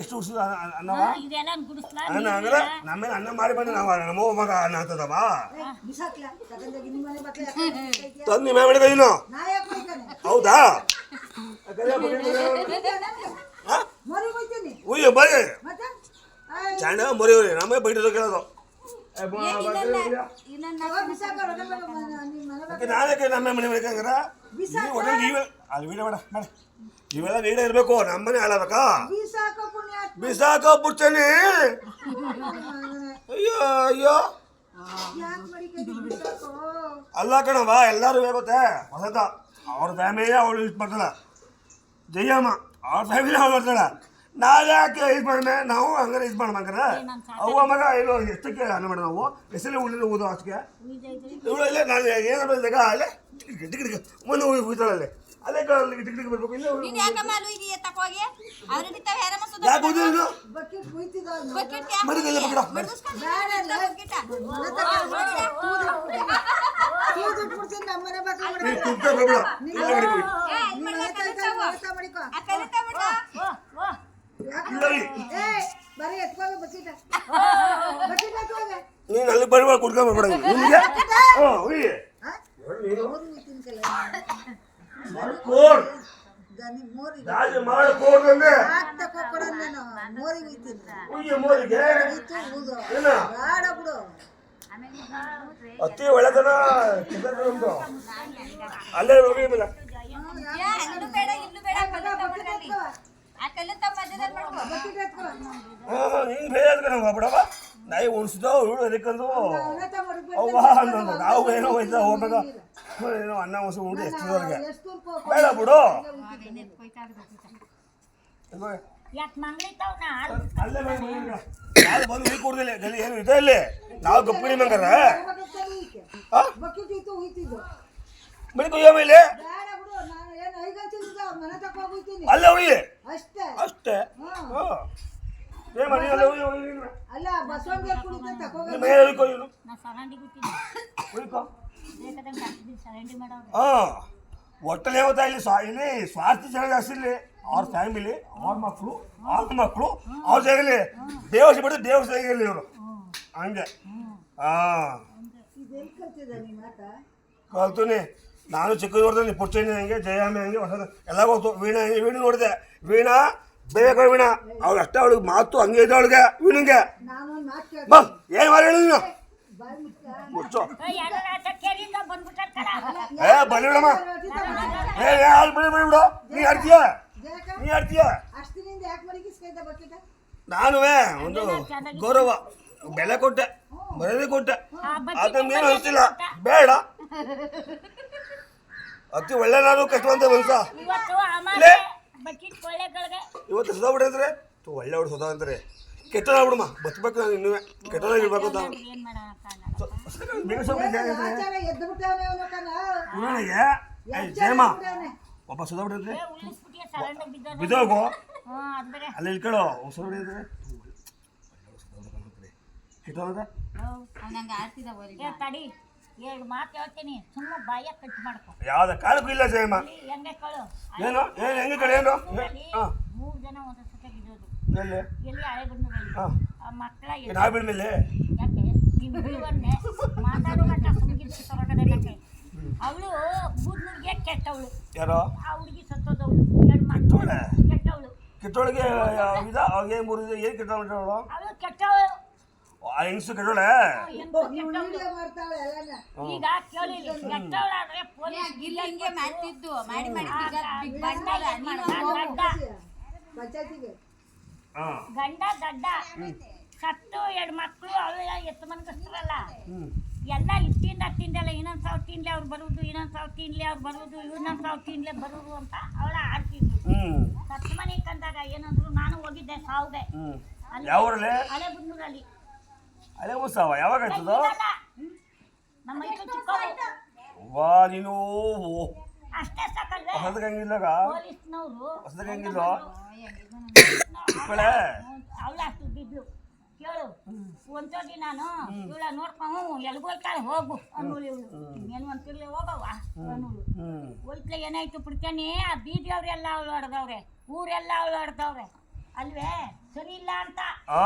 ಎಷ್ಟು ಉಡ್ಸಿದ ಅನ್ನವ ಹಂಗಂದ್ರೆ ನಮ್ಮೇಲೆ ಅನ್ನ ಮಾಡಿ ಬಂದು ನಾವು ನಮ್ಮವ್ವ ಮಗ ಅನ್ನ ಅಂತದವ ತಂದು ನಿಮ್ಮ ಮಾಡಿದ ಇನ್ನು ಹೌದಾ ಉಯ್ಯ ಬರೀ ಚಾಂಡ ಮರಿ ನಮ್ಮೇ ಬೈಟದ ಕೇಳೋದು ನಾಳೆ ನಮ್ಮೇ ಮನೆ ಬೇಕಂಗಾರ ಅಲ್ಲಿ ವೀಡ ಬೇಡ ಬೇಡ ಇವೆಲ್ಲ ನೀಡೇ ಇರಬೇಕು ನಮ್ಮನೆ ಹಾಳಬೇಕಾ ಬಿಸಾಕ ಬುಡ್ತೇನೆ ಅಯ್ಯೋ ಅಯ್ಯೋ ಅಲ್ಲ ಕಣವ ಎಲ್ಲರೂ ಗೊತ್ತೆ ಹೊಸದ ಅವ್ರ ಫ್ಯಾಮಿಲಿ ಅವಳು ಯೂಸ್ ಮಾಡ್ತಾಳ ಜಯಮ್ಮ ಅವ್ರ ಫ್ಯಾಮಿಲಿ ಅವಳು ಮಾಡ್ತಾಳ ನಾವ್ ಯಾಕೆ ಯೂಸ್ ಮಾಡ್ಮೆ ನಾವು ಹಂಗಾರೆ ಯೂಸ್ ಮಾಡ್ಬೇಕಂದ್ರೆ ಅವ್ವ ಮಗ ಎಲ್ಲೋ ಎಷ್ಟಕ್ಕೆ ಅನ್ನ ಮಾಡ ನಾವು ಹೆಸರಲ್ಲಿ ಉಳಿದ ಊದು ಅಷ್ಟಕ್ಕೆ ಇವಳು ಇಲ್ಲೇ ನಾನು ಏನಾಗ ಅಲ್ಲೇ ಟಿಕ್ ಮುಂದೆ ಉಯ್ತಾಳಲ್ಲೇ ಅದೇ ಟಿಕ್ ಬರ್ಬೇಕು ಇಲ್ಲ ಮರಿದಲ್ಲ ನೀನು ಅಲ್ಲಿ ಬರ್ಬೇಡ ಕುಡ್ಕೊಂಡ್ ಬರ್ಬೇಡ ನಿಮ್ಗೆ ಅತಿ ಒಳ್ಳೆತನ ಅಲ್ಲೇ ಹೋಗಿಲ್ಲ ಹಿಂಗ್ ಬೇಡ ಬಿಡವ ನಾಯಿ ಉಣಿಸಿದವು ಇವಳು ಅದಕ್ಕಂದು ಅವ್ವ ಅನ್ನೋದು ನಾವು ಏನೋ ಹೋಯ್ತಾ ಹೋಗ್ಬೇಕ ಏನೋ ಅನ್ನ ಉಣಿಸಿ ಉಂಟು ಎಷ್ಟರವರೆಗೆ ಬೇಡ ಬಿಡು ಅಲ್ಲೇ ಯಾರು ಬಂದು ಹುಯಿ ಕೊಡ್ದಿಲ್ಲ ಗಲಿ ಏನು ಇದೆ ಇಲ್ಲಿ ನಾವು ಗಪ್ಪಿಡಿ ಮಂಗಾರ ಬರೀ ಕೊಯ್ಯ ಮೇಲೆ ಅಲ್ಲೇ ಹುಯಿ ಅಷ್ಟೇ ಒಟ್ಟಲ್ಲಿ ಯಾವತ್ತಾ ಇಲ್ಲಿ ಸ್ವಾರ್ಥಿ ಜನ ಜಾಸ್ತಿ ಇಲ್ಲಿ ಅವ್ರ ಫ್ಯಾಮಿಲಿ ಅವ್ರ ಮಕ್ಕಳು ಅವ್ರ ಜಾಗಲಿ ದೇವಸ್ ಬಿಟ್ಟು ದೇವಸ್ ಜಾಗಲಿ ಇವರು ಹಂಗೆ ಕಲ್ತೀನಿ ನಾನು ಚಿಕ್ಕದು ನೋಡಿದೆ ಪುಚ್ಚಣ್ಣಿ ಹಂಗೆ ಜಯಮ್ಮಿ ಹಂಗೆ ಹೊಸದು ಎಲ್ಲ ಗೊತ್ತು ವೀಣಾ ವೀಣು ನೋಡಿದೆ ವೀಣಾ ಬೇಗ ವೀಣಾ ಅವ್ಳು ಅಷ್ಟೇ ಅವಳಿಗೆ ಮಾತು ಹಂಗೆ ಇದೆ ಅವಳಿಗೆ ವೀಣಂಗೆ ಬಾ ಏನು ಮಾಡಿ ನೀನು ಮುಚ್ಚು ಬಲಿಬಿಡಮ್ಮ ಬಿಡು ನೀ ಆಡ್ತೀಯ ನಾನುವೇ ಒಂದು ಗೌರವ ಬೆಲೆ ಕೊಟ್ಟೆ ಮರ್ಯಾದೆ ಕೊಟ್ಟೆ ಅದನ್ನೇನು ಅನಿಸ್ತಿಲ್ಲ ಬೇಡ ಅತಿ ಒಳ್ಳೆ ನಾನು ಕಷ್ಟವಂತ ಮನ್ಸ ಇವತ್ತು ಸುಧಾ ಬಿಟ್ಟಿದ್ರೆ ಒಳ್ಳೆ ಹುಡು ಸುಧಾ ಅಂತಾರೆ ಕೆಟ್ಟದ ಬಿಡಮ್ಮ ಬಚ್ಬೇಕು ನಾನು ಇನ್ನೂ ಕೆಟ್ಟದಾಗ ಇರ್ಬೇಕು ಅಂತ ಜಯಮ್ಮ ಒಬ್ಬ ಸುಧಾ ಬಿಟ್ಟಿದ್ರೆ ಬಿದ್ದೋಗು ಅಲ್ಲಿ ಇಳ್ಕೊಳ್ಳೋ ಸುಧಾ ಬಿಟ್ಟಿದ್ರೆ ಕೆಟ್ಟದ ಯಾವ್ದ ಕಾಲಕ್ಕೂ ಇಲ್ಲ ಜಯಮ್ಮ ಏನು ಏನು ಹೆಂಗೆ ಕಡೆ ಏನು ನಾ ಬಿಡ್ಮೇಲೆ ಅವಳು ಬೂದ್ನೂರ್ಗೆ ಕೆಟ್ಟವಳು ಯಾರೋ ಆ ಹುಡುಗಿ ಸತ್ತೋದವಳು ಕೆಟ್ಟವಳಿಗೆ ಏನು ಮೂರು ಏನು ಕೆಟ್ಟವಳು ಅವಳು ಕೆಟ್ಟವಳು ಹೆಂಗಸು ಕೆಟ್ಟವಳೆ ಈಗ ಕೇಳಿ ಕೆಟ್ಟವಳಾದ್ರೆ ಗಂಡ ದಡ್ಡ ಸತ್ತು 2 ಮಕ್ಕಳು ಅವಳು ಎತ್ತು ಮನ್ಕಸ್ತಾರಲ್ಲ ಎಲ್ಲ ಇಷ್ಟಿಂದ ತಿಂದಲ್ಲ ಇನ್ನೊಂದು ಸಾವಿರ ತಿನ್ಲಿ ಅವ್ರು ಬರುವುದು ಇನ್ನೊಂದು ಸಾವಿರ ತಿನ್ಲಿ ಅವ್ರು ಬರುವುದು ಇನ್ನೊಂದು ಸಾವಿರ ತಿನ್ಲಿ ಬರುವುದು ಅಂತ ಅವಳ ಆಡ್ತಿದ್ಲು ಸತ್ತು ಮನೆ ಕಂದಾಗ ಏನಂದ್ರು ನಾನು ಹೋಗಿದ್ದೆ ಸಾವ್ಗೆ ಹಳೆ ಬುದ್ನೂರಲ್ಲಿ ಅದೇ ಉತ್ಸವ ಯಾವಾಗ ಆಯ್ತದ ನಮ್ಮ ಮೈಸೂರು ಚಿಕ್ಕವರು ವಾ ನೀನು ಅಷ್ಟೇ ಸಾಕಲ್ವೇ ಹೊಸದಂಗಿಲ್ಲಾಗ ಪೊಲೀಸ್ನವರು ಹೊಸದಂಗಿಲ್ಲ ಅವಳು ಅಷ್ಟು ಬಿದ್ಲು ಕೇಳು ಒಂದ್ಸತಿ ನಾನು ಇವಳ ನೋಡ್ಕೊಂಡು ಎಲ್ಗೋಯ್ತಾಳೆ ಹೋಗು ಅನ್ನೋಳು ಇವಳು ಇನ್ನೇನು ಅಂತಿರ್ಲಿ ಹೋಗವ್ವ ಅನ್ನೋಳು ಹೋಯ್ತ್ಲೆ ಏನಾಯ್ತು ಬಿಡ್ತೇನೆ ಆ ಬೀದಿಯವ್ರೆಲ್ಲ ಅವಳು ಹೊಡೆದವ್ರೆ ಊರೆಲ್ಲ ಅವಳು ಹೊಡೆದವ್ರೆ ಅಲ್ವೇ ಸರಿ ಇಲ್ಲ ಅಂತ ಹಾ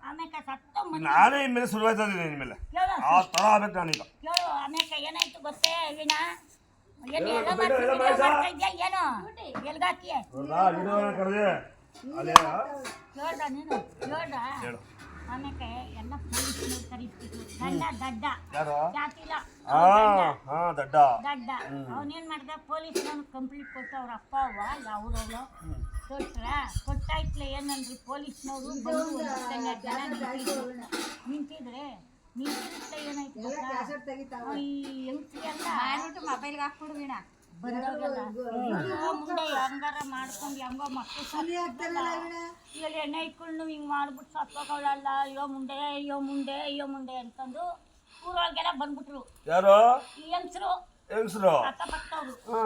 ಆಮೇಲೆ ಸತ್ತು ಮಂದಿ ನಾನೇ ಇನ್ಮೇಲೆ ಶುರುವಾಯ್ತದೆ ಇನ್ಮೇಲೆ ಕೇಳು ಆ ಥರ ಆಗ್ಬೇಕು ನಾನೀಗ. ಕೇಳು ಆಮೇಲೆ ಏನಾಯ್ತು ಗೊತ್ತೇ ವೀಣಾ ಏನು ಎಲ್ಲ ಎಲ್ಲ ಮಾಡ್ತಾ ಇದ್ಯಾ ಏನು ಎಲ್ಗಾಕಿಯೇ ಹೌದಾ ವಿಡಿಯೋ ಕರೆದೆ ಅಲ್ಲೇ ಕೇಳ್ದ ನೀನು ಕೇಳ್ದ ಹೇಳು. ಆಮೇಲೆ ಎಲ್ಲ ಪೊಲೀಸ್ನವ್ರು ಕರೀತಿದ್ರು ಗಂಡ ದಡ್ಡ ಯಾರು? ಜಾತಿಲ ಹಾ ಹಾ ದಡ್ಡ. ದಡ್ಡ ಅವನೇನ್ ಮಾಡ್ದ ಪೊಲೀಸ್ನವ್ರು ಕಂಪ್ಲೀಟ್ ಕೊಟ್ಟು ಅವ್ರ ಅಪ್ಪ ಅವ್ವ ಯಾವ್ರವ್ರು ಕೊಟ್ರ ಕೊಟ್ಟಾಯ್ತಲೆ ಏನಂದ್ರಿ ಪೊಲೀಸ್ನವರು ಬಂದು ಒಂದು ಜನ ನಿಂತಿದ್ರೆ ನಿಂತಿದ್ರೆ ಏನಾಯ್ತು ಗೊತ್ತಾ? ಈ ಹೆಂಗ್ಸ್ರಿ ಎಲ್ಲ ಮೊಬೈಲ್ಗೆ ಹಾಕ್ಬಿಡು ವೀಣಾ ಬಂದವ್ರೆಲ್ಲ ಮುಂದೆ ಹಂಗಾರ ಮಾಡ್ಕೊಂಡು ಹೆಂಗೋ ಮಕ್ಕಳು ಇವಾಗ ಎಣ್ಣೆ ಇಟ್ಕೊಂಡು ಹಿಂಗೆ ಮಾಡ್ಬಿಟ್ಟು ಸತ್ತೋಗಳಲ್ಲ ಅಯ್ಯೋ ಮುಂದೆ ಅಂತಂದು ಊರೊಳಗೆಲ್ಲ ಬಂದ್ಬಿಟ್ರು ಯಾರು? ಈ ಹೆಂಗ್ಸ್ರು ಹೆಂಗಸರು. ಅಕ್ಕಪಕ್ಕವ್ರು ಹಾ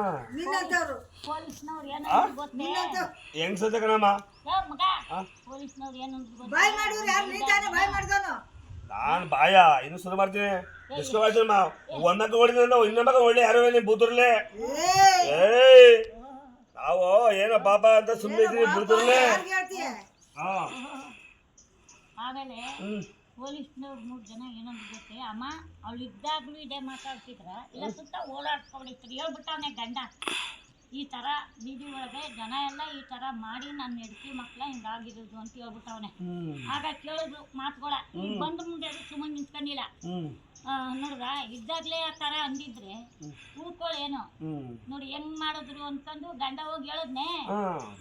ಪೊಲೀಸ್ನವ್ರು ಏನಂದ್ರು ಗೊತ್ತೇ ಹೆಂಗಸತೆ ಕಣಮ್ಮ. ಏ ಮಗ ಪೊಲೀಸ್ನವ್ರು ಏನಂದ್ರು ಗೊತ್ತೇ ನಾನು ಬಾಯ ಇನ್ನು ಶುರು ಮಾಡ್ತೀನಿ. ಎಷ್ಟು ಮಾಡ್ತೀನಮ್ಮ ಒಂದಕ್ಕ ಹೊಡಿದ ಇನ್ನೊಬ್ಬ ಒಳ್ಳೆ ಯಾರು ಬೂತರ್ಲೆ ಏಯ್ ನಾವು ಏನೋ ಪಾಪ ಅಂತ ಸುಮ್ಮನೆ ಇದ್ದೀವಿ ಬೂತರ್ಲೆ. ಹಾ ಆಮೇಲೆ ಪೊಲೀಸ್ನವ್ರು 3 ಜನ ಏನಂದ್ರು ಗೊತ್ತೇ ಅಮ್ಮ ಅವಳು ಇದ್ದಾಗ್ಲೂ ಇದೇ ಮಾತಾಡ್ತಿದ್ರ ಇಲ್ಲ ಸುತ್ತ ಓಡಾಡ್ಕೊಂಡಿದ್ರು ಹೇಳ್ಬಿಟ್ಟವನೇ ಗಂಡ ಈ ಥರ ಬೀದಿ ಒಳಗೆ ಜನ ಎಲ್ಲ ಈ ಥರ ಮಾಡಿ ನನ್ನ ಹೆಂಡತಿ ಮಕ್ಕಳ ಹಿಂಗಾಗಿರೋದು ಅಂತ ಹೇಳ್ಬಿಟ್ಟವನೆ. ಆಗ ಕೇಳಿದ್ರು ಮಾತುಗಳ ಬಂದ ಮುಂದೆ ಸುಮ್ಮನೆ ನಿಂತ್ಕೊಂಡಿಲ್ಲ ನೋಡ್ದ ಇದ್ದಾಗ್ಲೇ ಆ ಥರ ಅಂದಿದ್ರೆ ಉಳ್ಕೊಳ್ಳೇನು ನೋಡಿ ಹೆಂಗ್ ಮಾಡಿದ್ರು ಅಂತಂದು ಗಂಡ ಹೋಗಿ ಹೇಳಿದ್ನೆ.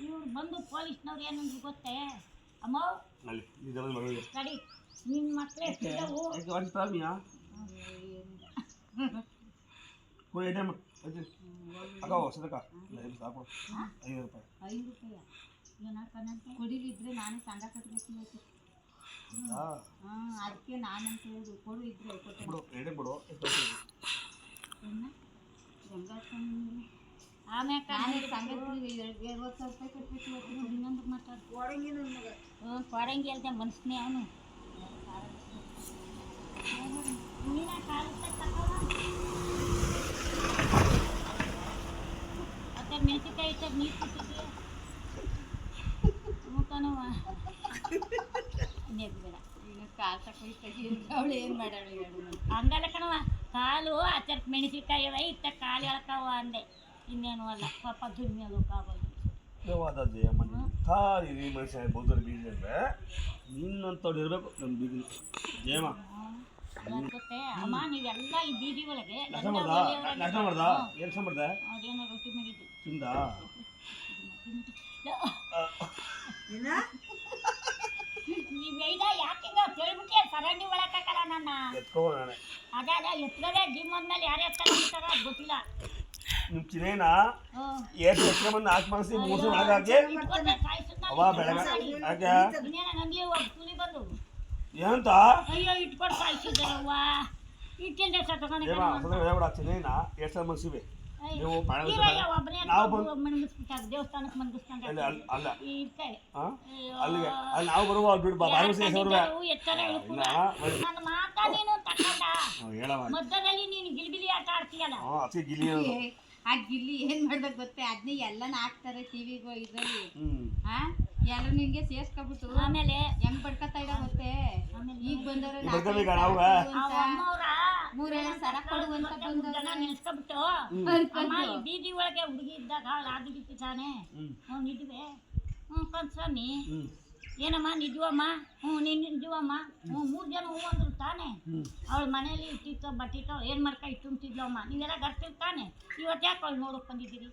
ಇವ್ರು ಬಂದು ಪೊಲೀಸ್ನವ್ರು ಏನಂದ್ರು ಗೊತ್ತೇ ಅಮ್ಮ ಕಡಿ ನಿನ್ನ ಮಕ್ಕಳೇ ಎಷ್ಟಿದ್ದವು ಕೊಡಿಲಿದ್ರೆ ನಾನು ಸಂಘ ಕಟ್ಬೇಕು ಅದಕ್ಕೆ ನಾನಂತ ಹೇಳಿದ್ರು ಕೊಡು ಇದ್ರೆ ಆಮ್ಯಾಕ ಸಂಘಕ್ಕೆ 20,000 ರೂಪಾಯಿ ಕಟ್ಬೇಕು ಇನ್ನೊಂದು ಮಾತಾಡ್ತು ಕೊಡಂಗಿ ಅಲ್ದೆ ಮನ್ಸನೇ ಅವನು ನೀನ ಕಾಲಕ್ಕೆ ಮತ್ತೆ ಮೆಣಸಿನ್ಕಾಯಿ ಇಟ್ಟಾಗ ನೀರು ಕುಟ್ಟಿದ್ವಿ ಮೂಕನವ ಬೇಡ ಈಗ ಕಾಲು ತಗೊಳ್ತೀವಿ ಅವಳು ಏನು ಮಾಡಾಳು ಹೇಳು ಹಂಗಲ್ಲ ಕಣವ ಕಾಲು ಆಚರ್ಕ್ ಮೆಣಸಿನ್ಕಾಯಿ ಅವ ಇತ್ತ ಕಾಲು ಎಳ್ಕವ ಅಂದೆ ಇನ್ನೇನು ಅಲ್ಲ ಪಾಪ ದುನ್ಯೋದಕ್ಕಾಗಲ್ಲ ಮನುಷ್ಯ ಬೌದ್ಧರ ಬೀಜ ಅಂದ್ರೆ ನಿನ್ನಂತವ್ರು ಇರ್ಬೇಕು ನಮ್ಮ ಬೀದಿ ಜಯಮ್ಮ. ಗೊತ್ತೇ ಅಮ್ಮ ನೀವೆಲ್ಲ ಈ ಬೀದಿ ಒಳಗೆ ನಾಷ್ಟ ಮಾಡ್ದ ಏನು ಮಾಡ್ದೆ? ಅದೇನೋ ರೊಟ್ಟಿ ಮಾಡಿದ್ದು ತಿಂದ ನೀವೈದ ಯಾಕಿಂಗ ಕೇಳ್ಬಿಟ್ಟೆ ಸರಂಡಿ ಒಳಕಾಕಲ್ಲ ನನ್ನ ಎತ್ಕೋ ನಾನೇ ಅದೇ ಎತ್ತಲೇ ಜಿಮ್ ಅಂದ್ಮೇಲೆ ಯಾರು ಎತ್ತಾರ ಗೊತ್ತಿಲ್ಲ. ನಿಮ್ಮ ಚಿನೇನ ಎಷ್ಟು ಎತ್ಕೊ ಬಂದು ಹಾಕಿ ಮಾಡಿಸಿ ಮೂಸು ಹಾಕಿ ಅವ ಬೆಳಗ್ಗೆ ಯಾಕೆ ತುಲಿ ಬಂದು ಏನಂತ ಅಯ್ಯೋ ಇಟ್ಕೊಂಡು ಸಾಯಿಸಿದ್ದಾರವ್ವ ಇಟ್ಟಿಂದ ಹೇಳ್ಬೇಡ ಚಿನೇನ ಎಷ್ಟು ಮನ್ಸಿವೆ ನೀವು ಒಬ್ಬನೇ ಮಣಗಿಸ್ಬಿಟ್ಟಾಗ ದೇವಸ್ಥಾನಕ್ಕೆ ಮಣಗಿಸ್ಕೊಂಡ್ರೆ ಅಲ್ಲ ಇರ್ತಾರೆ ಅಲ್ಲಿಗೆ ಅಲ್ಲಿ ನಾವು ಬರುವ ಬಿಡು ಎತ್ತರ ನನ್ನ ಮಾತಾ ನೀನು ತಕೊಂಡ ಮಧ್ಯದಲ್ಲಿ ನೀನು ಗಿಲಿಬಿಲಿ ಆಟ ಆಡ್ತೀಯಲ್ಲ ಗಿಲಿ ಆ ಗಿಲ್ಲಿ ಏನ್ ಮಾಡ್ಬೇಕು ಗೊತ್ತೇ ಅದನ್ನ ಎಲ್ಲನ ಹಾಕ್ತಾರೆ ಟಿವಿಗೂ ಇದ್ರಲ್ಲಿ ಎಲ್ಲ ನಿನ್ಗೆ ಸೇರ್ಸ್ಕೊಬಿಟ್ಟು ಆಮೇಲೆ ಹೆಂಗ್ ಬಡ್ಕತಾ ಇದ ಗೊತ್ತೇ ಈಗ ಬಂದವ್ರೆ ಮೂರೆಲ್ಲ ಸರ ಕೊಡುವಂತ ಬಂದವ್ರ ನಿಲ್ಸ್ಕೊಬಿಟ್ಟು ಬೀದಿ ಒಳಗೆ ಹುಡುಗಿ ಇದ್ದಾಗ ಅದು ಬಿಟ್ಟಿದ್ದಾನೆ ನಿಜವೇ ಕನ್ಸ್ವಾಮಿ ಏನಮ್ಮ ನಿಜವಮ್ಮ ನೀನು ನಿಜವಮ್ಮ 3 ಜನ ಹೂ ಅಂದ್ರು ತಾನೆ ಅವಳ ಮನೇಲಿ ಇಟ್ಟಿತ್ತು ಬಟ್ಟಿತ್ತು ಏನು ಮಾಡ್ಕೊ ಇಟ್ಟುಂತಿದ್ಲಮ್ಮ ನೀವೆಲ್ಲ ಗರ್ತಿರ್ತಾನೆ ಇವತ್ತು ಯಾಕೆ ಅವಳು ನೋಡೋಕೆ ಬಂದಿದ್ದೀರಿ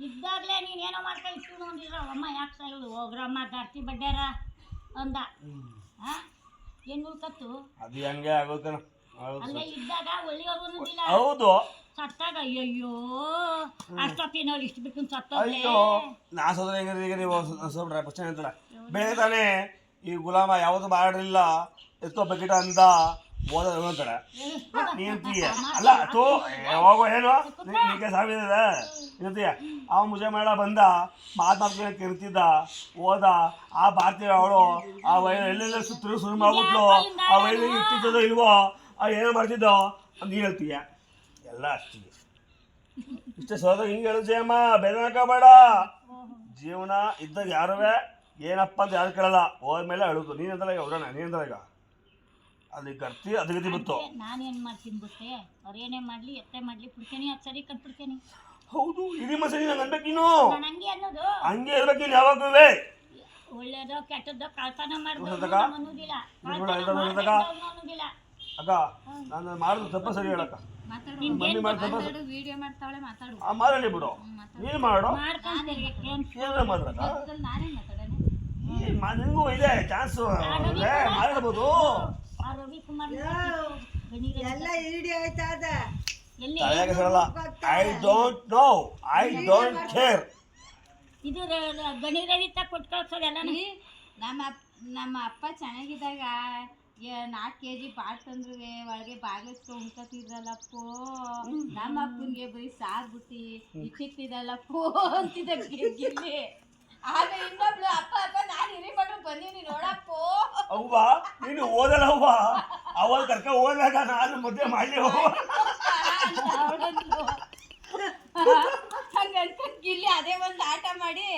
ಇದ್ದಾಗಲೇ ನೀನು ಏನೋ ಮಾಡ್ಕೊ ಇಟ್ಟು ಅಂದಿದ್ರ ಅಮ್ಮ ಯಾಕೆ ಸಾಯೋಳು ಹೋಗ್ರಮ್ಮ ಗರ್ತಿ ಬಡ್ಡ್ಯಾರ ಅಂದ ಏನು ಉಳ್ಕತ್ತು ಅದು ಹೆಂಗೆ ಆಗೋದು ಅಲ್ಲೇ ಇದ್ದಾಗ ಒಳ್ಳೆಯವ್ರು ಅನ್ನೋದಿಲ್ಲ ಹೌದು ಸತ್ತಾಗ ಅಯ್ಯಯ್ಯೋ ಅಷ್ಟೊತ್ತಿನ ಇಷ್ಟು ಬಿಟ್ಟು ಅಯ್ಯೋ ನಾ ಸೋದ್ರ ಹೆಂಗ್ರಿ ಈಗ ನೀವು ಸೋಬ್ರ ಪ್ರಶ್ನೆ ಅಂತಲ್ಲ ಬೇರೆ ತಾನೇ ಈ ಗುಲಾಮ ಯಾವುದು ಮಾಡಿಲ್ಲ ಎತ್ಕೋ ಬಕೆಟ್ ಅಂತ ಓದೋದು ಅಂತಾರೆ ನೀಂತೀಯ ಅಲ್ಲ ತೋ ಹೋಗೋ ಏನು ನಿಮಗೆ ಸಾವಿರ ಏನಂತೀಯ ಅವ ಮುಜೆ ಮೇಳ ಬಂದ ಮಾತಾಡ್ಕೊಂಡು ಕೆರ್ತಿದ್ದ ಹೋದ ಆ ಭಾರತೀಯ ಅವಳು ಆ ವೈರ್ ಎಲ್ಲೆಲ್ಲ ಸುತ್ತಲೂ ಶುರು ಮಾಡ್ಬಿಟ್ಲು ಆ ವೈರ್ ಇಟ್ಟಿದ್ದೋ ಇಲ್ವೋ ಏನೋ ಮಾಡ್ತಿದ್ದೋ ಅಂತ ಹೇಳ್ತೀಯ ಎಲ್ಲ ಅಷ್ಟಿದೆ ಇಷ್ಟೇ ಸೋದ ಹಿಂಗೆ ಹೇಳು ಜಯಮ್ಮ ಬೇರೆ ಬೇಡ ಜೀವನ ಇದ್ದಾಗ ಯಾರುವೆ ಏನಪ್ಪ ಅಂತ ಯಾರು ಕೇಳಲ್ಲ, ಹೋದ್ಮೇಲೆ ಅಳುದು. ನೀನಂತಲ್ಲ ಈಗ ಹೊಡೋಣ, ನೀನಂತಲ್ಲ ಈಗ ಅಲ್ಲಿ ಗರ್ತಿ ಅದಗತಿ ಬಿತ್ತು. ನಾನೇನು ಮಾಡ್ತೀನಿ ಗೊತ್ತೇ, ಅವ್ರು ಏನೇ ಮಾಡಲಿ ಎತ್ತೆ ಮಾಡಲಿ ಪುಡ್ಕೇನಿ ಅದು ಸರಿ ಕಂಡ್ಬಿಡ್ಕೇನಿ. ಹೌದು, ಇಡೀ ಮಸೀದಿ ನಂಗೆ ಅನ್ಬೇಕು ನೀನು, ನಾನು ಹಂಗೆ ಅನ್ನೋದು. ಹಂಗೆ ಇರ್ಬೇಕು ನೀನು ಯಾವಾಗೂ. ಒಳ್ಳೇದೋ ಕೆಟ್ಟದ್ದೋ ಕಳ್ತನ ನೋಡ್ದಕ್ಕ? ಮಾಡ್ಬೋದು ಅನ್ನೋದಿಲ್ಲ, ಅನ್ನೋದಿಲ್ಲ. ಅಕ್ಕ ನಾನು ಮಾಡಿದ ತಪ್ಪ ಸರಿ ಹೇಳಕ್ಕ, ಮಮ್ಮಿ ಮಾಡಿದ ತಪ್ಪ ಮಾತಾಡು, ವಿಡಿಯೋ ಮಾಡ್ತಾವಳೆ, ಮಾತಾಡು. ಮಾಡಲಿ ಬಿಡು, ನೀನು ಮಾಡು, ಮಾಡ್ಕೊಂತೀನಿ. ಏನೇ ಮಾಡ್ರಕ್ಕ, ನಾನೇ ಮಾತಾಡೋಣ. ನಿಮಗೂ ಇದೆ ಚಾನ್ಸು, ಮಾಡ್ಬೋದು. ಆ ರವಿಕುಮಾರ್ ಎಲ್ಲ ಇಡಿ ಆಯ್ತಾದ ಎಲ್ಲಿ ತಲೆಗೆ ಸರಲ್ಲ. I don't know, I don't care. ಇದು ಗಣಿ ರವಿ ತ ಕೊಟ್ಟು ಕಳ್ಸೋದೆಲ್ಲ ನಮ್ಮ ಅಪ್ಪ ಚೆನ್ನಾಗಿದ್ದಾಗ 4 kg ಬಾಳ್ ತಂದ್ರು ಒಳಗೆ ಬಾಗಿಲು ಉಣ್ಕತಿದ್ರಲ್ಲಪ್ಪೋ. ನಮ್ಮ ಅಪ್ಪನಿಗೆ ಬರೀ ಸಾರ್ಬಿಟ್ಟಿ ಇಟ್ಟಿದ್ದಲ್ಲಪ್ಪೋ ಅಂತಿದ್ದ ಗಿಲ್ಲಿ. ಆಗ ಇನ್ನೊಬ್ಳು ಅಪ್ಪ ಅಪ್ಪ ನಾನು ಹಿರಿ ಮಗಳು ಬಂದೀನಿ ನೋಡಪ್ಪೋ. ಅವ್ವ ನೀನು ಓದಲ್ಲ ಅವ್ವ, ಅವಾಗ ಕರ್ಕ ಓದಾಗ ನಾನು ಮದುವೆ ಮಾಡಲಿ ಅವ್ವ. ಹಂಗ ಅನ್ಕೊಂಡ್ ಗಿಲ್ಲಿ ಅದೇ ಒಂದು ಆಟ ಮಾಡಿ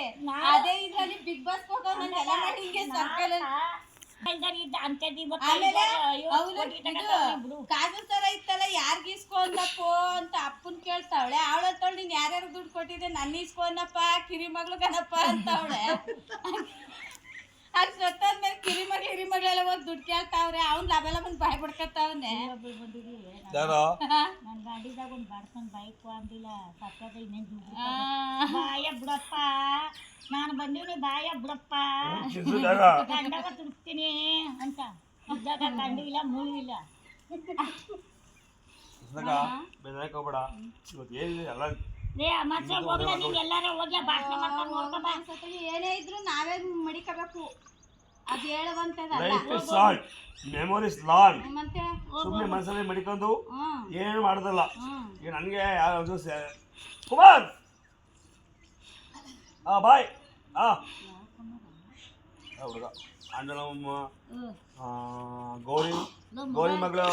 ಅದೇ ಇದ್ರಲ್ಲಿ ಬಿಗ್ ಬಾಸ್ ಹೋಗೋ ನಾನು ಎಲ್ಲ ಮಾಡಿ ಹಿಂಗೆ ಸರ್ಕಲ್. ಆಮೇಲೆ ಅವಳು ಕಾಜು ತರ ಇತ್ತಲ್ಲ ಯಾರ್ಗ ಇಸ್ಕೊಂಡಪ್ಪೋ ಅಂತ ಅಪ್ಪನ್ ಕೇಳ್ತಾವಳೆ. ಅವಳತ್ತವಳು ನೀನ್ ಯಾರ್ಯಾರು ದುಡ್ಡು ಕೊಟ್ಟಿದ್ದೆ ನನ್ನ ಇಸ್ಕೊಂಡಪ್ಪ ಕಿರಿ ಮಗ್ಳು ಕಣಪ್ಪ ಅಂತವಳೆ. ಅದ್ ಸತ್ತಾದ್ಮೇಲೆ ಕಿರಿ ಮಗಳೆಲ್ಲ ಹೋಗಿ ದುಡ್ಡು ಕೇಳ್ತಾವ್ರೆ. ಅವ್ನ್ ಲಾಭೆಲ್ಲ ಬಂದು ಬಾಯ್ ಬಿಡ್ಕತ್ತಾವನೆ. ನನ್ನ ಗಾಡಿದಾಗ ಒಂದು ಬಾಡ್ಕೊಂಡು ಬೈಕ್ ಅಂದಿಲ್ಲ, ಸತ್ತದ ಇನ್ನೇನು ದುಡ್ಡು ಬಾಯ ಬಿಡಪ್ಪ, ನಾನು ಬಂದೀನಿ ಬಾಯ ಬಿಡಪ್ಪ, ಗಂಡಾಗ ತುಡುಕ್ತೀನಿ ಅಂತ ಇದ್ದಾಗ ಗಂಡು ಇಲ್ಲ ಮೂಳು ಇಲ್ಲ. ಬೆದರಕೋಬೇಡ, ಇವತ್ತು ಏನಿದೆ ಎಲ್ಲ ರೇ ಮತ್ತೆ ಹೋಗ್ಲ ನೀನು ಎಲ್ಲಾರ ಹೋಗ್ಲ ಭಾಷಣ ಮಾಡ್ಕೊಂಡು ನೋಡ್ಕೊಂಬ. ಏನೇ ಇದ್ರು ನಾವೇ ಮಡಿಕಬೇಕು, ಅದು ಹೇಳುವಂತದಲ್ಲ. Life is short, memory is long. ಮತ್ತೆ ಸುಮ್ಮನೆ ಮನಸ್ಸಲ್ಲಿ ಮಡಿಕೊಂಡು ಏನು ಮಾಡೋದಲ್ಲ. ಈಗ ನನಗೆ ಯಾರು ಕುಮಾರ್ ಬಾಯ್ ಹುಡುಗ ಅಣ್ಣನಮ್ಮ ಗೌರಿ ಮಗಳು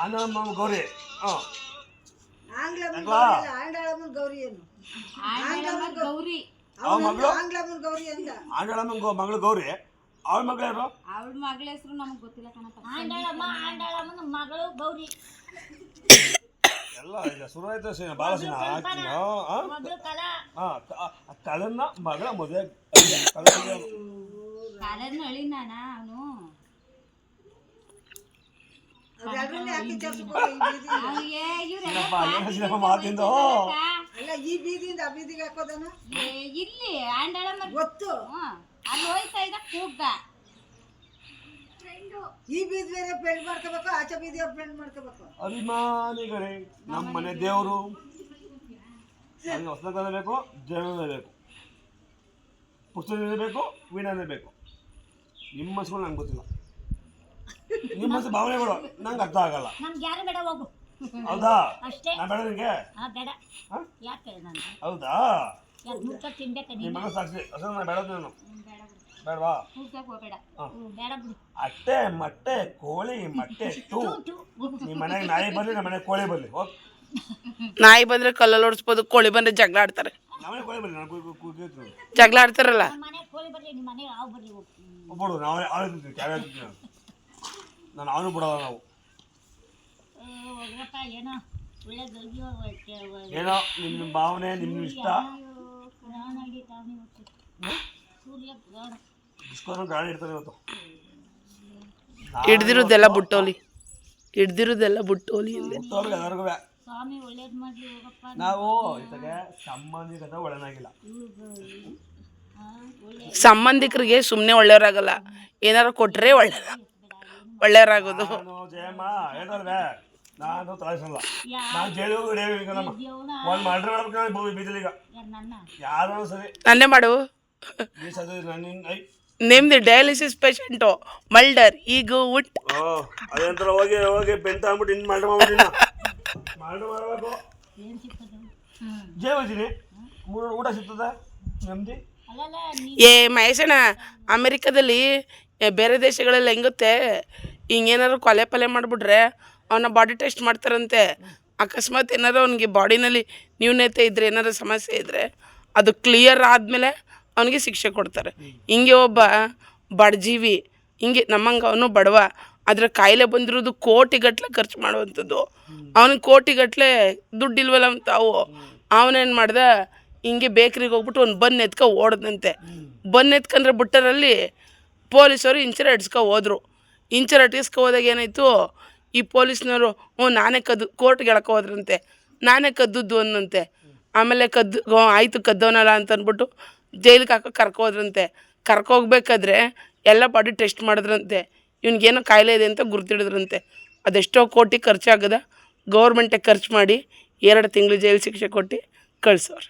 ಅಣ್ಣನಮ್ಮ ಗೌರಿ. ಆಂಡಳಮ್ಮನ ಗೌರಿ ಏನು ಗೌರಿ ಅವಳ ಮಗಳು ಆಂಗ್ಲಮ್ಮನ ಗೌರಿ ಅಂದ. ಆಂಡಳಮ್ಮನ ಮಗಳು ಗೌರಿ, ಅವಳ ಮಗಳು ಯಾರು? ಅವಳ ಮಗಳ ಹೆಸರು ನಮಗ್ ಗೊತ್ತಿಲ್ಲ ಕಣಪ್ಪ. ಆಂಡಳಮ್ಮನ ಮಗಳು ಗೌರಿ. ಎಲ್ಲ ಈಗ ಶುರು ಆಯ್ತು ಬಾಲಸಿನ ಕಳನ್ನ ಮಗಳ ಮದುವೆ ಕಾಲನ್ನ ಅಳಿನಾನ ಅವನು. ಮಾತಿಂದ ಅಲ್ಲ ಈ ಬೀದಿಯಿಂದ ಆ ಬೀದಿಗೆ ಹಾಕೋದನ ಇಲ್ಲಿ ಆಂಡಳಮ್ಮ ಗೊತ್ತು. ಅಲ್ಲಿ ಹೋಯ್ತಾ ಇದ್ದ ಕೂಗ್ದ. ಈ ಬೀದಿ ಬೇರೆ ಫ್ರೆಂಡ್ ಮಾಡ್ಕೋಬೇಕು, ಆಚೆ ಬೀದಿ ಅವ್ರು ಫ್ರೆಂಡ್ ಮಾಡ್ಕೋಬೇಕು. ಅಭಿಮಾನಿಗಳೇ, ನಮ್ಮ ಮನೆ ದೇವರು ಹೊಸದಾಗಲೇ ಬೇಕು, ಜನ ಬೇಕು, ಪುಸ್ತಕನೇ ಬೇಕು, ವೀಣಾನೇ ಬೇಕು. ನಿಮ್ಮ ಮನಸ್ಸುಗಳು ನಂಗೆ ಗೊತ್ತಿಲ್ಲ, ನಿಮ್ಮ ಮನಸ್ಸು ಭಾವನೆಗಳು ನಂಗೆ ಅರ್ಥ ಆಗಲ್ಲ. ನಮ್ಗೆ ಯಾರು ಬೇಡ, ಹೋಗು. ಹೌದಾ? ಅಷ್ಟೇ. ನಾ ಬೇಡ ನಿನಗೆ? ಬೇಡ. ಯಾಕೆ ನಾನು ಹೌದಾ? ಮುಟ್ಟ ತಿನ್ಬೇಕ ನಿಮ್ಮ ನೀನು? ಮನಸ್ಸು ಸಾಕ್ಷಿ ಅಸಲು ನಾನು ಬೇಡ ನಾನು ಬೇಡವಾ? ಅಟ್ಟೆ ಮೊಟ್ಟೆ ಕೋಳಿ ಮೊಟ್ಟೆ ಟೂ. ನಿಮ್ಮ ಮನೆಗೆ ನಾಯಿ ಬರ್ಲಿ, ನಮ್ಮ ಮನೆಗೆ ಕೋಳಿ ಬರ್ಲಿ. ನಾಯಿ ಬಂದ್ರೆ ಕಲ್ಲಲ್ಲಿ ಓಡಿಸ್ಬೋದು, ಕೋಳಿ ಬಂದ್ರೆ ಜಗಳ ಆಡ್ತಾರೆ. ನಾವೇ ಕೋಳಿ ಬರ್ಲಿ, ನಾನು ಜಗಳ ಆಡ್ತಾರಲ್ಲ. ಮನೆ ಕೋಳಿ ಬರ್ಲಿ, ನಿಮ್ಮ ಮನೆಗೆ ಹಾವು ಬರ್ಲಿ. ಒಬ್ಬಡು ನಾವೇ ಆಳ್ತಿರ್ತೀವಿ, ಕ್ಯಾರೆ ಆಡ್ತಿರ್ತೀವಿ. ನಾನು ಅವನು ಬಿಡೋಲ್ಲ ನಾವು. ಹೋಗ್ರಪ್ಪ, ಏನೋ ಒಳ್ಳೆ ಏನೋ ನಿಮ್ಮ ಭಾವನೆ, ನಿಮ್ಮ ಇಷ್ಟ. ಡಿಸ್ಕೋನ ಗಾಡಿ ಇಡ್ತಾರೆ ಇವತ್ತು. ಹಿಡ್ದಿರೋದೆಲ್ಲ ಬುಟ್ಟೋಲಿ, ಹಿಡ್ದಿರೋದೆಲ್ಲ ಬುಟ್ಟೋಲಿ. ಎಲ್ಲರಿಗೂ ಸ್ವಾಮಿ ಒಳ್ಳೇದು ಮಾಡ್ಲಿ ಹೋಗಪ್ಪ. ನಾವು ಇತ್ತಾಗೆ ಸಂಬಂಧಿಕತೆ ಒಳ್ಳೆನಾಗಿಲ್ಲ. ಸಂಬಂಧಿಕರಿಗೆ ಸುಮ್ಮನೆ ಒಳ್ಳೆಯವರಾಗಲ್ಲ, ಏನಾರು ಕೊಟ್ಟರೆ ಒಳ್ಳೆಯವರಾಗೋದು. ನಾನು ಜಯಮ್ಮ ಹೇಳ್ತಾರೆ, ನಾನು ತಲಾಯಿಸಲ್ಲ. ನಾನು ಜೈಲಿಗೆ ಹಿಡಿಯೋಣ, ಒಂದು ಮರ್ಡರ್ ಮಾಡ್ಬೇಕು ಬೀದಿಲಿಗ ಯಾರು ಸರಿ. ನನ್ನೇ ಮಾಡು. ನಿಮ್ದು ಡಯಾಲಿಸಿಸ್ ಪೇಷಂಟು ಮಲ್ಡರ್ ಈಗ ಉಟ್ ಅದೇಂತರ ಹೋಗಿ ಹೋಗಿ ಬೆಂತ ಅಂದ್ಬಿಟ್ಟು ಇನ್ನು ಮರ್ಡರ್ ಮಾಡ್ಬಿಟ್ಟಿನ ಮರ್ಡರ್ ಮಾಡಬೇಕು. ಜೈ ಹೋಗ್ತೀನಿ, ಊಟ ಸಿಗ್ತದ ನೆಮ್ಮದಿ. ಏ ಮಹೇಶಣ್ಣ, ಅಮೆರಿಕದಲ್ಲಿ ಬೇರೆ ದೇಶಗಳಲ್ಲಿ ಹೆಂಗುತ್ತೆ, ಹಿಂಗೇನಾದ್ರು ಕೊಲೆ ಪಲೆ ಮಾಡಿಬಿಟ್ರೆ ಅವನ ಬಾಡಿ ಟೆಸ್ಟ್ ಮಾಡ್ತಾರಂತೆ. ಅಕಸ್ಮಾತ್ ಏನಾರು ಅವನಿಗೆ ಬಾಡಿನಲ್ಲಿ ನ್ಯೂನತೆ ಇದ್ದರೆ ಏನಾರು ಸಮಸ್ಯೆ ಇದ್ದರೆ ಅದು ಕ್ಲಿಯರ್ ಆದಮೇಲೆ ಅವನಿಗೆ ಶಿಕ್ಷೆ ಕೊಡ್ತಾರೆ. ಹಿಂಗೆ ಒಬ್ಬ ಬಡಜೀವಿ ಹಿಂಗೆ ನಮ್ಮಂಗೆ ಅವನು ಬಡವ, ಆದರೆ ಕಾಯಿಲೆ ಬಂದಿರೋದು ಕೋಟಿಗಟ್ಟಲೆ ಖರ್ಚು ಮಾಡುವಂಥದ್ದು. ಅವನಿಗೆ ಕೋಟಿಗಟ್ಟಲೆ ದುಡ್ಡಿಲ್ವಲ್ಲ ತಾವು, ಅವನೇನು ಮಾಡ್ದ ಹಿಂಗೆ ಬೇಕ್ರಿಗೆ ಹೋಗ್ಬಿಟ್ಟು ಒಂದು ಬನ್ ಎತ್ಕೊ ಓಡ್ದಂತೆ. ಬನ್ ಎತ್ಕೊಂಡ್ರೆ ಬಿಟ್ಟರಲ್ಲಿ ಪೊಲೀಸವರು ಇಂಚರ ಹಿಡ್ಸ್ಕೊ ಹೋದ್ರು. ಇಂಚರ ಹಿಡ್ಸ್ಕೊ ಹೋದಾಗ ಏನಾಯಿತು, ಈ ಪೊಲೀಸ್ನವರು ನಾನೇ ಕದ್ದು ಕೋರ್ಟ್ಗೆ ಎಳ್ಕೊ ಹೋದ್ರಂತೆ, ನಾನೇ ಕದ್ದದ್ದು ಅನ್ನಂತೆ. ಆಮೇಲೆ ಆಯಿತು ಕದ್ದವನಲ್ಲ ಅಂತ ಅಂದ್ಬಿಟ್ಟು ಜೈಲಿಗೆ ಕರ್ಕೋದ್ರಂತೆ. ಕರ್ಕೋಗ್ಬೇಕಾದ್ರೆ ಎಲ್ಲ ಬಾಡಿ ಟೆಸ್ಟ್ ಮಾಡಿದ್ರಂತೆ, ಇವ್ನಿಗೇನೋ ಕಾಯಿಲೆ ಇದೆ ಅಂತ ಗುರ್ತಿಡಿದ್ರಂತೆ. ಅದೆಷ್ಟೋ ಕೋಟಿ ಖರ್ಚಾಗದ, ಗೌರ್ಮೆಂಟೇ ಖರ್ಚು ಮಾಡಿ 2 ತಿಂಗಳು ಜೈಲು ಶಿಕ್ಷೆ ಕೊಟ್ಟು ಕಳಿಸೋರು.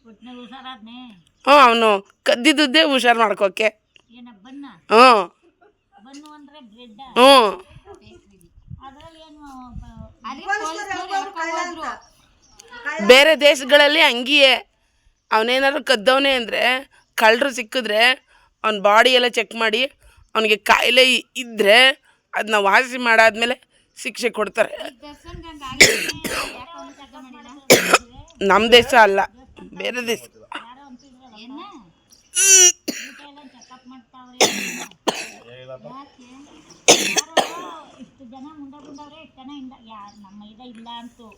ಒಟ್ನಾಗ ಹುಷಾರಾದ್ನೆ. ಅವನು ಕದ್ದಿದ್ದೇ ಹುಷಾರು ಮಾಡ್ಕೋಕೆ. ಏನ ಬನ್ನ ಹ್ಞೂ ಬನ್ನು ಅಂದ್ರೆ ಬ್ರೆಡ್, ಹ್ಞೂ ಅದ್ರಲ್ಲಿ ಏನು ಅಲ್ಲಿ ಪೊಲೀಸ್ನವ್ರು ಎಳ್ಕೊಂಡ್ ಹೋದ್ರು. ಬೇರೆ ದೇಶಗಳಲ್ಲಿ ಹಂಗಿಯೇ. ಅವನೇನಾದ್ರು ಕದ್ದವನೇ ಅಂದರೆ ಕಳ್ಳರು ಸಿಕ್ಕಿದ್ರೆ ಅವ್ನ ಬಾಡಿ ಎಲ್ಲ ಚೆಕ್ ಮಾಡಿ ಅವನಿಗೆ ಕಾಯಿಲೆ ಇದ್ದರೆ ಅದನ್ನ ವಾಸಿ ಮಾಡಾದ್ಮೇಲೆ ಶಿಕ್ಷೆ ಕೊಡ್ತಾರೆ. ದರ್ಶನ್ ಗಂಗೆ ಆಗಿದ್ರೆ ಯಾಕೆ ಅವ್ನು ತಗ ಮಾಡಿಲ್ಲ? ನಮ್ಮ ದೇಶ ಅಲ್ಲ, ಬೇರೆ ದೇಶ. ಯಾರೋ ಅಂತಿದ್ರಲ್ಲ ಏನ ಊಟ ಎಲ್ಲ ಚೆಕಪ್ ಮಾಡ್ತಾವ್ರೆ. ಯಾಕೆ ಯಾರೋ ಇಷ್ಟು ಜನ ಮುಂಡವ್ರೆ, ಇಷ್ಟು ಜನ ಯಾರು ನಮ್ಮ ಇಲ್ಲ ಅಂತು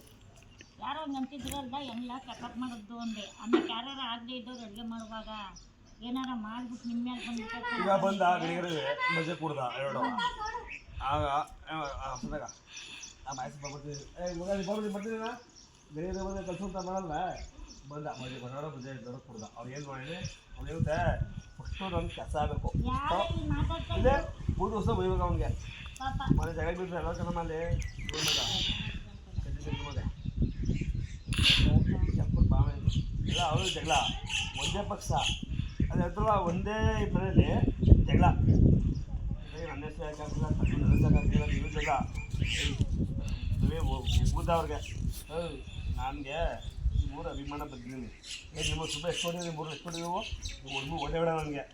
ಯಾರೋ ಹಂಗೆ ಅಂತಿದ್ರಲ್ಲ, ಎಲ್ಲ ಚೆಕಪ್ ಮಾಡೋದು ಅಂದೆ. ಆಮೇಲೆ ಯಾರು ಆಗದೆ ಇದ್ದವ್ರು ಅಡುಗೆ ಮಾಡುವಾಗ ಏನಾರ ಮಾಡ್ಬಿಟ್ಟು ನಿಮ್ಮ ಮೇಲೆ ಬಂದ್ಬಿಟ್ಟು ಈಗ ಬಂದ ಗಡಿಗರಿಗೆ ಮಜೆ ಕುಡ್ದ 2 ಆಗ ಹಸದಾಗ ಬರ್ತೀನಿ ಗಡಿಗರ ಬಂದು ಕಲ್ಸಂತ ಮಾಡಲ್ಲ. ಬಂದ ಮಜೆ ಬರೋಣ ಮಜೆ ದೊಡ್ಡ ಕುಡ್ದ. ಅವ್ನು ಏನು ಮಾಡಿದ್ರೆ ಅವ್ನು ಹೇಳುತ್ತೆ ಫಸ್ಟು ನಮ್ಗೆ ಕೆಲಸ ಆಗಬೇಕು, ಯಾರು ಇಲ್ಲಿ ಮಾತಾಡ್ತಾ ಇಲ್ಲೇ 3 ವರ್ಷ ಬೈಬೇಕು ಅವ್ನಿಗೆ. ಪಾಪ ಮನೆ ಜಾಗ ಬಿಟ್ಟರೆ ಎಲ್ಲ ಜನ ಮೇಲೆ ಬಾವೆ ಎಲ್ಲ ಅವರು ಜಗಳ ಒಂದೇ ಪಕ್ಷ, ಅದು ಹತ್ರ ಒಂದೇ ಮನೆಯಲ್ಲಿ ಜಗಳ. ನನ್ನ ಹೆಸರು ಯಾಕಾಗ್ತಿಲ್ಲ, ನನ್ನ ಹೆಸರಾಗ್ತಿಲ್ಲ, ನೀವು ಜಗಳ ಊದ ಅವ್ರಿಗೆ. ನನಗೆ 3 ಅಭಿಮಾನ ಬಂದಿದ್ದೀನಿ. ಏನು ನಿಮ್ಮ ಸುಬ್ಬ ಎಷ್ಟು ಕೊಡಿ, 3 ಎಷ್ಟು ಕೊಡಿ, ನೀವು 1 ಓಡೇ ಬೇಡ ನನಗೆ.